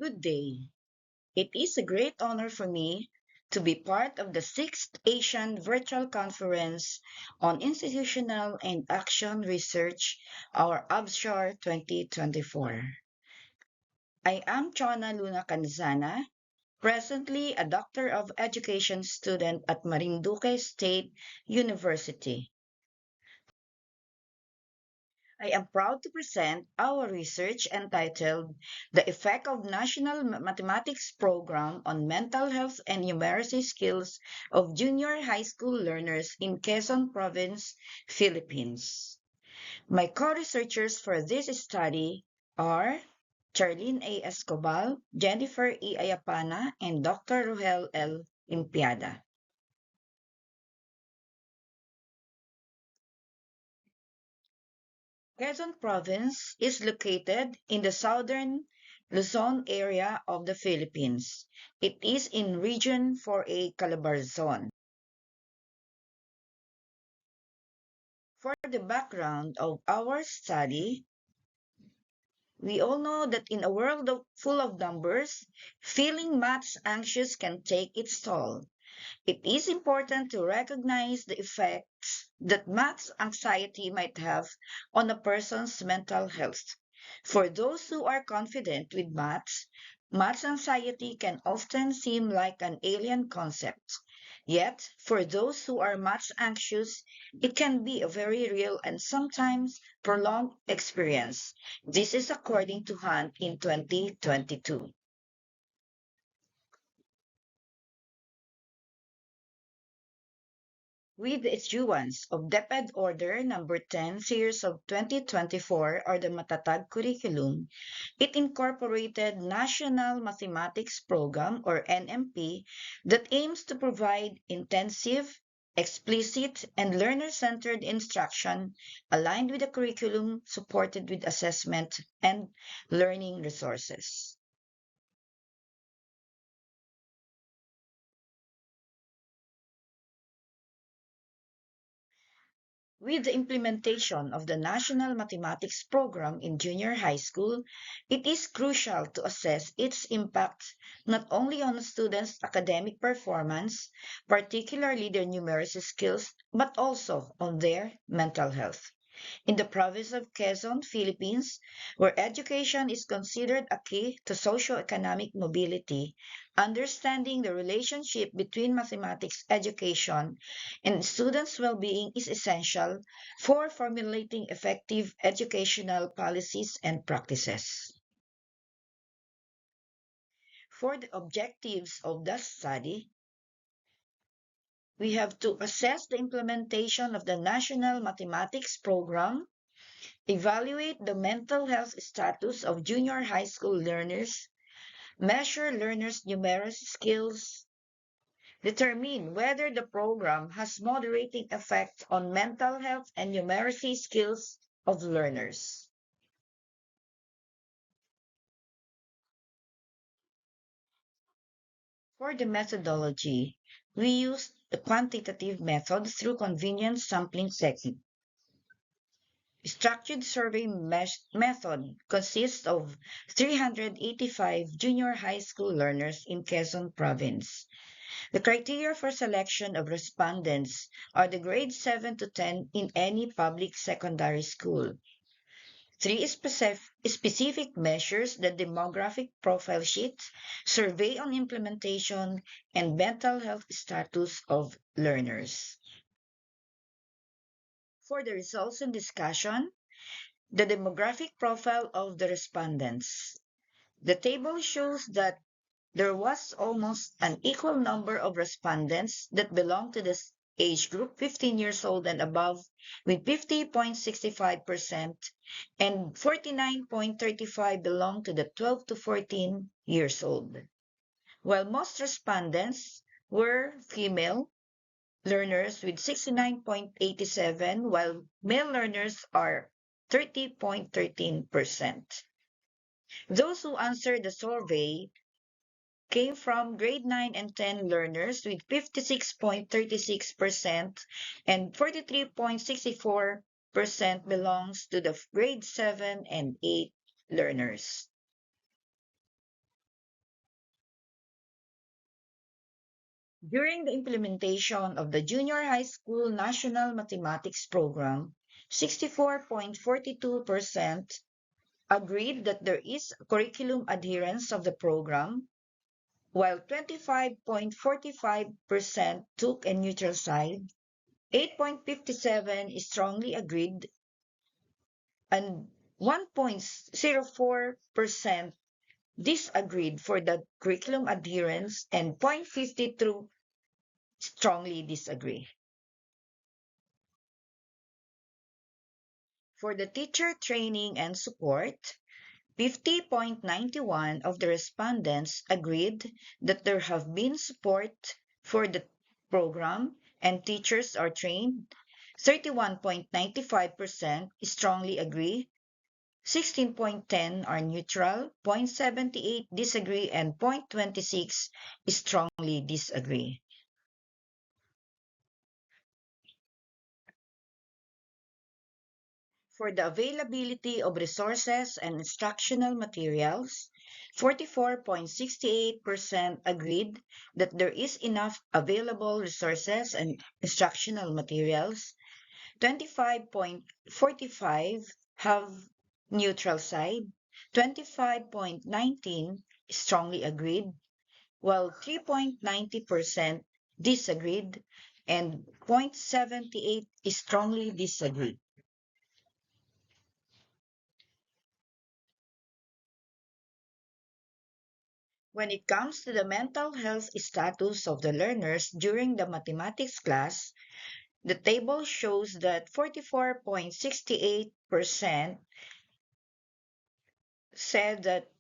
Good day. It is a great honor for me to be part of the 6th Asian Virtual Conference on Institutional and Action Research, our ABSHAR 2024. I am Chona Luna Canzana, presently a Doctor of Education student at Marinduque State University. I am proud to present our research entitled The Effect of National Mathematics Program on Mental Health and Numeracy Skills of Junior High School Learners in Quezon Province, Philippines. My co-researchers for this study are Charlene A. Escobal, Jennifer E. Ayapana, and Dr. Rohel L. Impiada. Quezon Province is located in the southern Luzon area of the Philippines. It is in Region 4A Calabarzon. For the background of our study, we all know that in a world full of numbers, feeling maths anxious can take its toll. It is important to recognize the effects that maths anxiety might have on a person's mental health. For those who are confident with maths anxiety can often seem like an alien concept. Yet, for those who are maths anxious, it can be a very real and sometimes prolonged experience. This is according to Hunt in 2022. With the issuance of DepEd Order Number 10 Series of 2024 or the Matatag Curriculum, it incorporated National Mathematics Program or NMP that aims to provide intensive, explicit, and learner-centered instruction aligned with the curriculum supported with assessment and learning resources. With the implementation of the National Mathematics Program in junior high school, it is crucial to assess its impact not only on students' academic performance, particularly their numeracy skills, but also on their mental health. In the province of Quezon, Philippines, where education is considered a key to socio-economic mobility, understanding the relationship between mathematics education and students' well-being is essential for formulating effective educational policies and practices. For the objectives of the study, we have to assess the implementation of the National Mathematics Program, evaluate the mental health status of junior high school learners, measure learners' numeracy skills, determine whether the program has moderating effect on mental health and numeracy skills of learners. For the methodology, we use the quantitative method through convenient sampling technique. Structured survey method consists of 385 junior high school learners in Quezon Province. The criteria for selection of respondents are the grades 7 to 10 in any public secondary school. Three specific measures: the demographic profile sheet, survey on implementation, and mental health status of learners. For the results and discussion, the demographic profile of the respondents. The table shows that there was almost an equal number of respondents that belong to this age group 15 years old and above with 50.65% and 49.35 belong to the 12 to 14 years old. While most respondents were female learners with 69.87, while male learners are 30.13%. Those who answered the survey came from grade 9 and 10 learners with 56.36% and 43.64% belongs to the grade 7 and 8 learners. During the implementation of the Junior High School National Mathematics Program, 64.42% agreed that there is curriculum adherence of the program, while 25.45% took a neutral side, 8.57 strongly agreed, and 1.04% disagreed for the curriculum adherence, and 0.52 strongly disagree. For the teacher training and support, 50.91 of the respondents agreed that there have been support for the program and teachers are trained. 31.95% strongly agree. 16.10 are neutral. 0.78 disagree, and 0.26 strongly disagree. For the availability of resources and instructional materials, 44.68% agreed that there is enough available resources and instructional materials. 25.45 have neutral side. 25.19 strongly agreed, while 3.90% disagreed, and 0.78 strongly disagreed. When it comes to the mental health status of the learners during the mathematics class, the table shows that 44.68% said that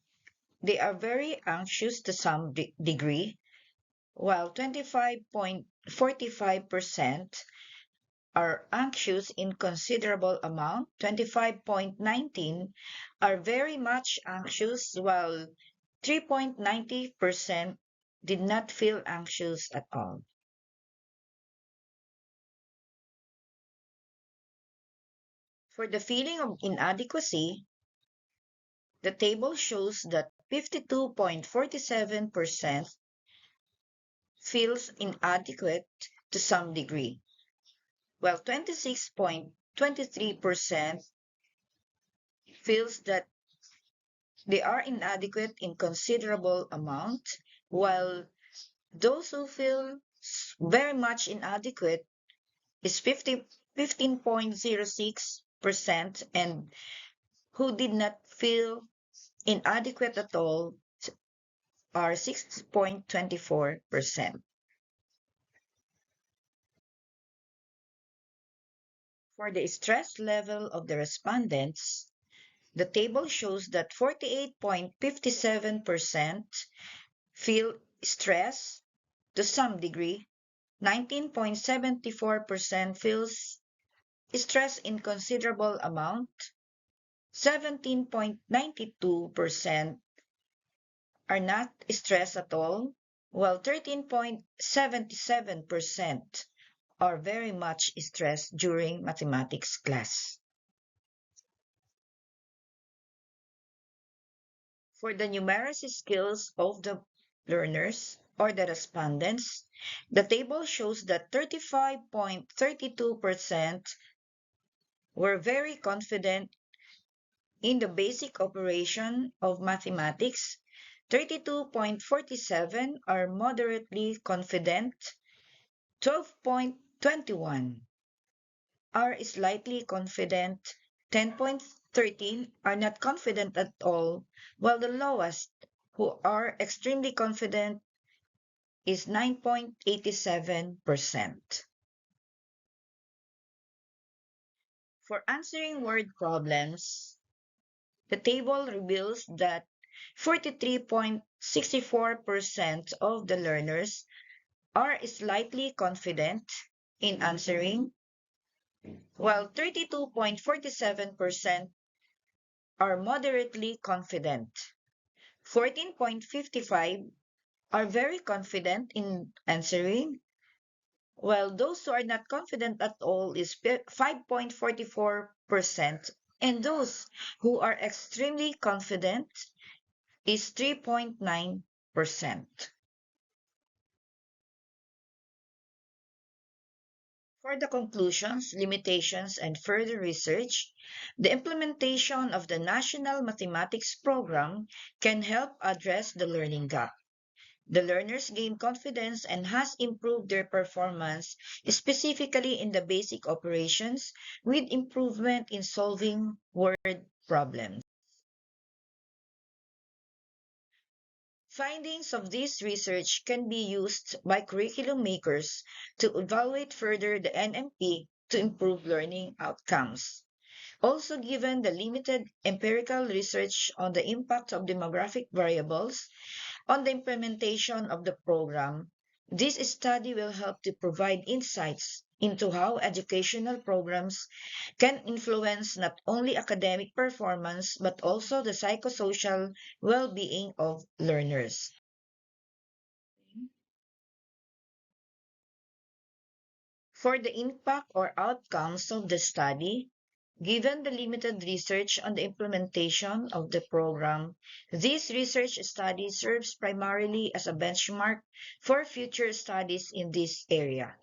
they are very anxious to some degree, while 25.45% are anxious in considerable amount, 25.19 are very much anxious, while 3.90% did not feel anxious at all. For the feeling of inadequacy, the table shows that 52.47% feels inadequate to some degree, while 26.23% feels that they are inadequate in considerable amount, while those who feel very much inadequate is 15.06%, and who did not feel inadequate at all are 6.24%. For the stress level of the respondents, the table shows that 48.57% feel stress to some degree, 19.74% feels stress in considerable amount, 17.92% are not stressed at all, while 13.77% are very much stressed during mathematics class. For the numeracy skills of the learners or the respondents, the table shows that 35.32% were very confident in the basic operation of mathematics, 32.47 are moderately confident, 12.21 are slightly confident, 10.13 are not confident at all, while the lowest, who are extremely confident, is 9.87%. For answering word problems, the table reveals that 43.64% of the learners are slightly confident in answering, while 32.47% are moderately confident. 14.55 are very confident in answering, while those who are not confident at all is 5.44%, and those who are extremely confident is 3.9%. For the conclusions, limitations, and further research, the implementation of the National Mathematics Program can help address the learning gap. The learners gain confidence and has improved their performance, specifically in the basic operations, with improvement in solving word problems. Findings of this research can be used by curriculum makers to evaluate further the NMP to improve learning outcomes. Also, given the limited empirical research on the impact of demographic variables on the implementation of the program, this study will help to provide insights into how educational programs can influence not only academic performance but also the psychosocial well being of learners. For the impact or outcomes of the study, given the limited research on the implementation of the program, this research study serves primarily as a benchmark for future studies in this area.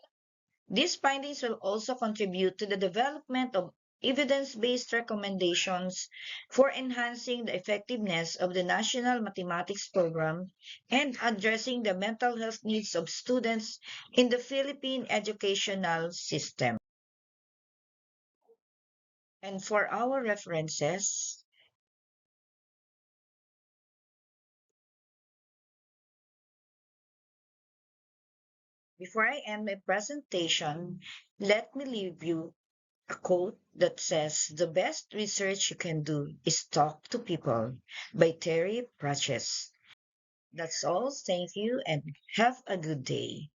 These findings will also contribute to the development of evidence-based recommendations for enhancing the effectiveness of the National Mathematics Program and addressing the mental health needs of students in the Philippine educational system. And for our references, before I end my presentation, let me leave you a quote that says, "The best research you can do is talk to people" by Terry Pratchett. That's all. Thank you and have a good day.